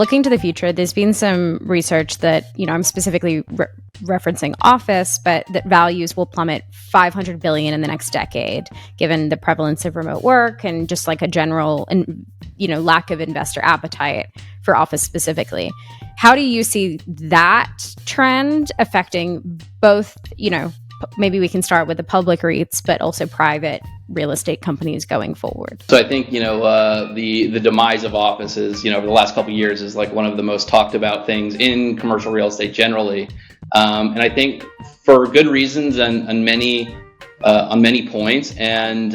Looking to the future, there's been some research that, I'm specifically referencing office, but that values will plummet $500 billion in the next decade, given the prevalence of remote work and just like a general, lack of investor appetite for office specifically. How do you see that trend affecting both, maybe we can start with the public REITs, but also private real estate companies going forward? So I think, the demise of offices, over the last couple of years is like one of the most talked about things in commercial real estate generally. And I think for good reasons and on many points, and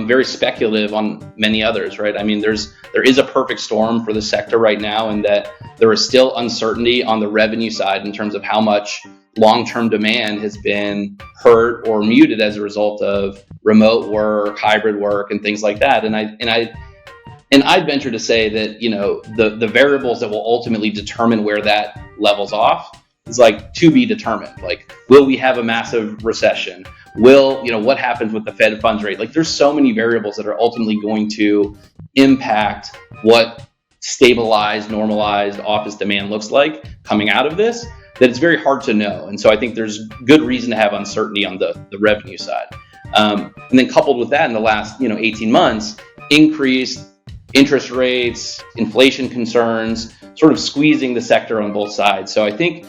very speculative on many others, right? I mean, there is a perfect storm for the sector right now, in that there is still uncertainty on the revenue side in terms of how much long-term demand has been hurt or muted as a result of remote work, hybrid work, and things like that. And I'd venture to say that, the variables that will ultimately determine where that levels off is like to be determined. Like, will we have a massive recession? What happens with the Fed funds rate? Like, there's so many variables that are ultimately going to impact what stabilized, normalized office demand looks like coming out of this, that it's very hard to know. And so I think there's good reason to have uncertainty on the revenue side. And then coupled with that, in the last 18 months, increased interest rates, inflation concerns, sort of squeezing the sector on both sides. So I think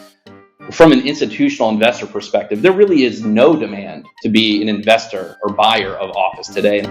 from an institutional investor perspective, there really is no demand to be an investor or buyer of office today.